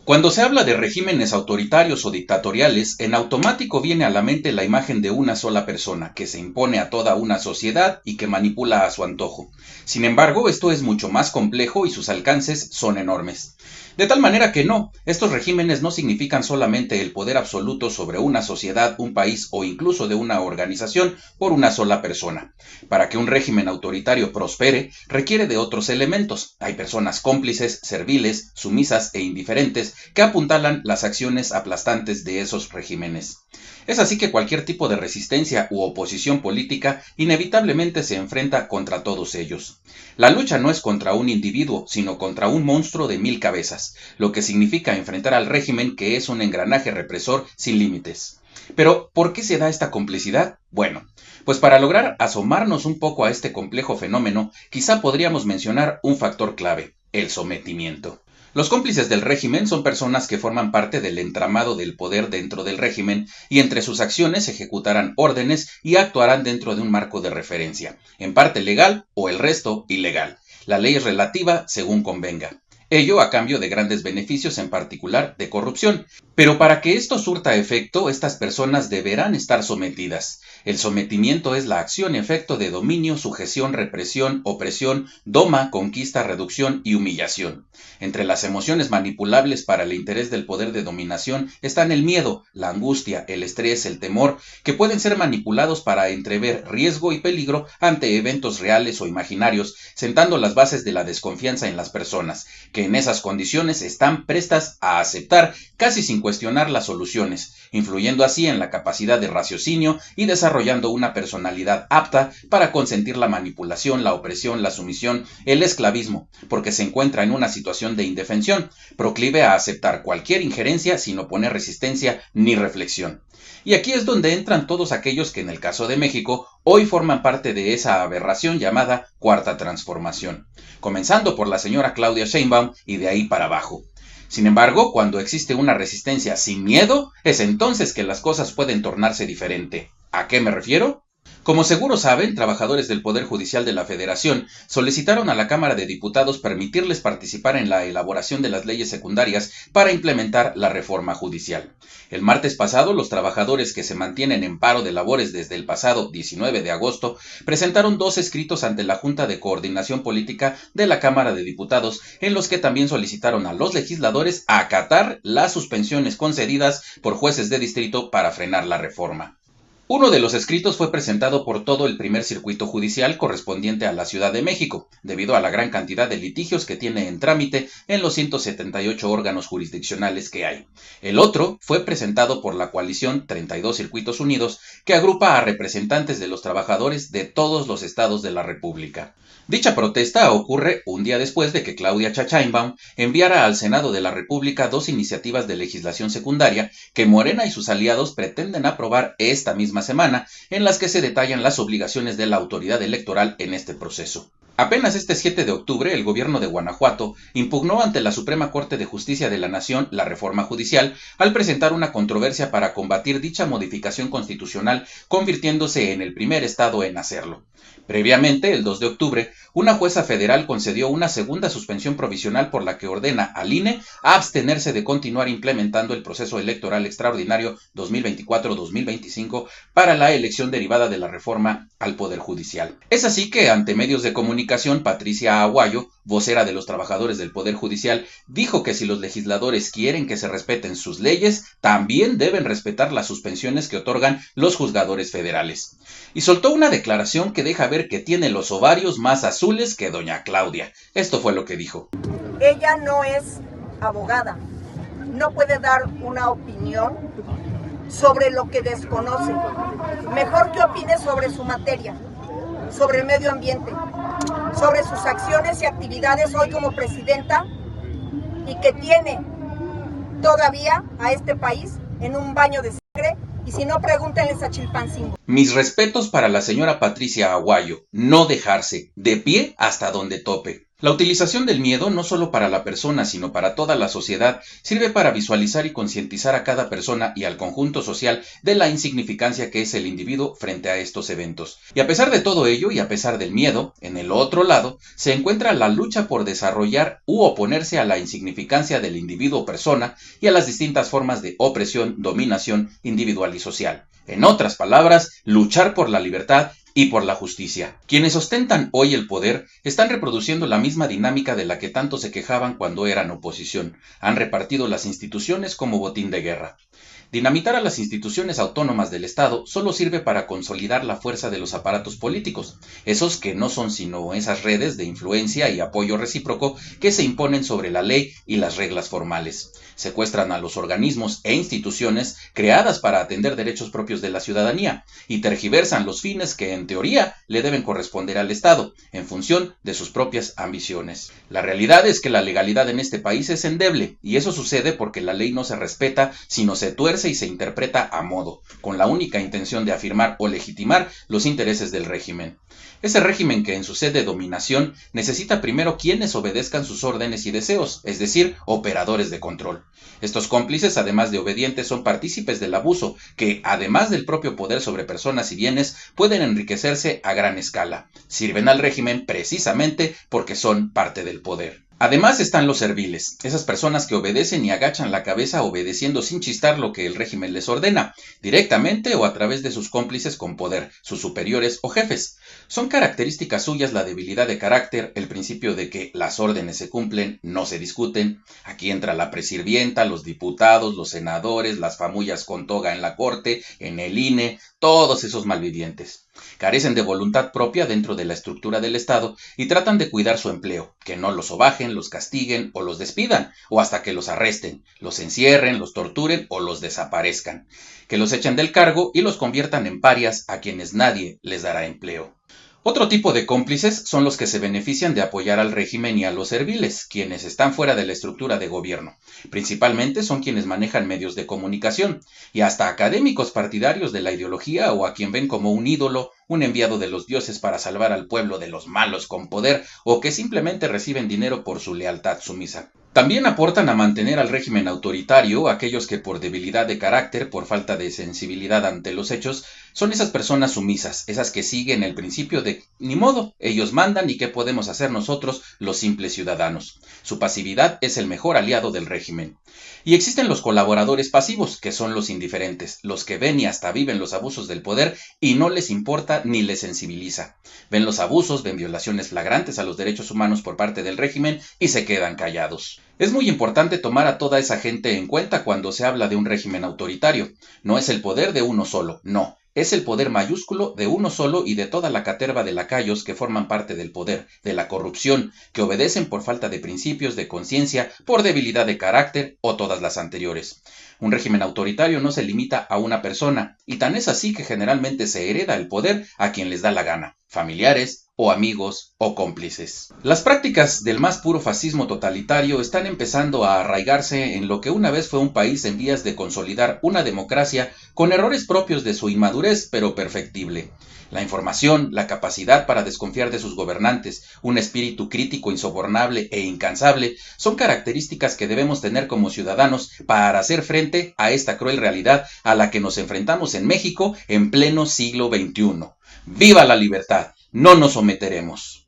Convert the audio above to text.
Cuando se habla de regímenes autoritarios o dictatoriales, en automático viene a la mente la imagen de una sola persona, que se impone a toda una sociedad y que manipula a su antojo. Sin embargo, esto es mucho más complejo y sus alcances son enormes. De tal manera que no, estos regímenes no significan solamente el poder absoluto sobre una sociedad, un país o incluso de una organización por una sola persona. Para que un régimen autoritario prospere, requiere de otros elementos. Hay personas cómplices, serviles, sumisas e indiferentes que apuntalan las acciones aplastantes de esos regímenes. Es así que cualquier tipo de resistencia u oposición política inevitablemente se enfrenta contra todos ellos. La lucha no es contra un individuo, sino contra un monstruo de 1000 cabezas, lo que significa enfrentar al régimen que es un engranaje represor sin límites. Pero, ¿por qué se da esta complicidad? Bueno, pues para lograr asomarnos un poco a este complejo fenómeno, quizá podríamos mencionar un factor clave: el sometimiento. Los cómplices del régimen son personas que forman parte del entramado del poder dentro del régimen y entre sus acciones ejecutarán órdenes y actuarán dentro de un marco de referencia, en parte legal o el resto ilegal. La ley es relativa según convenga. Ello a cambio de grandes beneficios, en particular de corrupción. Pero para que esto surta efecto, estas personas deberán estar sometidas. El sometimiento es la acción-efecto de dominio, sujeción, represión, opresión, doma, conquista, reducción y humillación. Entre las emociones manipulables para el interés del poder de dominación están el miedo, la angustia, el estrés, el temor, que pueden ser manipulados para entrever riesgo y peligro ante eventos reales o imaginarios, sentando las bases de la desconfianza en las personas, que en esas condiciones están prestas a aceptar casi sin cuestionar las soluciones, influyendo así en la capacidad de raciocinio y desarrollando una personalidad apta para consentir la manipulación, la opresión, la sumisión, el esclavismo, porque se encuentra en una situación de indefensión, proclive a aceptar cualquier injerencia sin oponer resistencia ni reflexión. Y aquí es donde entran todos aquellos que en el caso de México hoy forman parte de esa aberración llamada Cuarta Transformación, comenzando por la señora Claudia Sheinbaum y de ahí para abajo. Sin embargo, cuando existe una resistencia sin miedo, es entonces que las cosas pueden tornarse diferente. ¿A qué me refiero? Como seguro saben, trabajadores del Poder Judicial de la Federación solicitaron a la Cámara de Diputados permitirles participar en la elaboración de las leyes secundarias para implementar la reforma judicial. El martes pasado, los trabajadores que se mantienen en paro de labores desde el pasado 19 de agosto presentaron 2 escritos ante la Junta de Coordinación Política de la Cámara de Diputados, en los que también solicitaron a los legisladores acatar las suspensiones concedidas por jueces de distrito para frenar la reforma. Uno de los escritos fue presentado por todo el primer circuito judicial correspondiente a la Ciudad de México, debido a la gran cantidad de litigios que tiene en trámite en los 178 órganos jurisdiccionales que hay. El otro fue presentado por la coalición 32 Circuitos Unidos, que agrupa a representantes de los trabajadores de todos los estados de la República. Dicha protesta ocurre un día después de que Claudia Sheinbaum enviara al Senado de la República 2 iniciativas de legislación secundaria que Morena y sus aliados pretenden aprobar esta misma semana, en las que se detallan las obligaciones de la autoridad electoral en este proceso. Apenas este 7 de octubre, el gobierno de Guanajuato impugnó ante la Suprema Corte de Justicia de la Nación la reforma judicial al presentar una controversia para combatir dicha modificación constitucional, convirtiéndose en el primer estado en hacerlo. Previamente, el 2 de octubre, una jueza federal concedió una segunda suspensión provisional por la que ordena al INE a abstenerse de continuar implementando el proceso electoral extraordinario 2024-2025 para la elección derivada de la reforma al Poder Judicial. Es así que, ante medios de comunicación, Patricia Aguayo, vocera de los trabajadores del Poder Judicial, dijo que si los legisladores quieren que se respeten sus leyes, también deben respetar las suspensiones que otorgan los juzgadores federales. Y soltó una declaración que deja ver que tiene los ovarios más azules que doña Claudia. Esto fue lo que dijo. Ella no es abogada, no puede dar una opinión sobre lo que desconoce. Mejor que opine sobre su materia, sobre el medio ambiente, sobre sus acciones y actividades hoy como presidenta, y que tiene todavía a este país en un baño de sangre. Y si no, pregúntenles a Chilpancingo. Mis respetos para la señora Patricia Aguayo, no dejarse, de pie hasta donde tope. La utilización del miedo, no solo para la persona, sino para toda la sociedad, sirve para visualizar y concientizar a cada persona y al conjunto social de la insignificancia que es el individuo frente a estos eventos. Y a pesar de todo ello, y a pesar del miedo, en el otro lado, se encuentra la lucha por desarrollar u oponerse a la insignificancia del individuo o persona y a las distintas formas de opresión, dominación individual y social. En otras palabras, luchar por la libertad y por la justicia. Quienes ostentan hoy el poder están reproduciendo la misma dinámica de la que tanto se quejaban cuando eran oposición. Han repartido las instituciones como botín de guerra. Dinamitar a las instituciones autónomas del Estado solo sirve para consolidar la fuerza de los aparatos políticos, esos que no son sino esas redes de influencia y apoyo recíproco que se imponen sobre la ley y las reglas formales. Secuestran a los organismos e instituciones creadas para atender derechos propios de la ciudadanía y tergiversan los fines que en teoría le deben corresponder al Estado, en función de sus propias ambiciones. La realidad es que la legalidad en este país es endeble, y eso sucede porque la ley no se respeta, sino se tuerce y se interpreta a modo, con la única intención de afirmar o legitimar los intereses del régimen. Ese régimen que en su sed de dominación necesita primero quienes obedezcan sus órdenes y deseos, es decir, operadores de control. Estos cómplices, además de obedientes, son partícipes del abuso, que, además del propio poder sobre personas y bienes, pueden enriquecerse a gran escala. Sirven al régimen precisamente porque son parte del poder. Además están los serviles, esas personas que obedecen y agachan la cabeza obedeciendo sin chistar lo que el régimen les ordena, directamente o a través de sus cómplices con poder, sus superiores o jefes. Son características suyas la debilidad de carácter, el principio de que las órdenes se cumplen, no se discuten. Aquí entra la presirvienta, los diputados, los senadores, las famullas con toga en la corte, en el INE, todos esos malvivientes. Carecen de voluntad propia dentro de la estructura del Estado y tratan de cuidar su empleo, que no los sobajen, los castiguen o los despidan, o hasta que los arresten, los encierren, los torturen o los desaparezcan, que los echen del cargo y los conviertan en parias a quienes nadie les dará empleo. Otro tipo de cómplices son los que se benefician de apoyar al régimen y a los serviles, quienes están fuera de la estructura de gobierno. Principalmente son quienes manejan medios de comunicación, y hasta académicos partidarios de la ideología o a quien ven como un ídolo, un enviado de los dioses para salvar al pueblo de los malos con poder, o que simplemente reciben dinero por su lealtad sumisa. También aportan a mantener al régimen autoritario aquellos que por debilidad de carácter, por falta de sensibilidad ante los hechos, son esas personas sumisas, esas que siguen el principio de ni modo, ellos mandan y qué podemos hacer nosotros, los simples ciudadanos. Su pasividad es el mejor aliado del régimen. Y existen los colaboradores pasivos, que son los indiferentes, los que ven y hasta viven los abusos del poder y no les importa ni les sensibiliza. Ven los abusos, ven violaciones flagrantes a los derechos humanos por parte del régimen y se quedan callados. Es muy importante tomar a toda esa gente en cuenta cuando se habla de un régimen autoritario. No es el poder de uno solo, no. Es el poder mayúsculo de uno solo y de toda la caterva de lacayos que forman parte del poder, de la corrupción, que obedecen por falta de principios, de conciencia, por debilidad de carácter o todas las anteriores. Un régimen autoritario no se limita a una persona, y tan es así que generalmente se hereda el poder a quien les da la gana, familiares o amigos o cómplices. Las prácticas del más puro fascismo totalitario están empezando a arraigarse en lo que una vez fue un país en vías de consolidar una democracia con errores propios de su inmadurez pero perfectible. La información, la capacidad para desconfiar de sus gobernantes, un espíritu crítico insobornable e incansable son características que debemos tener como ciudadanos para hacer frente a esta cruel realidad a la que nos enfrentamos en México en pleno siglo XXI. ¡Viva la libertad! No nos someteremos.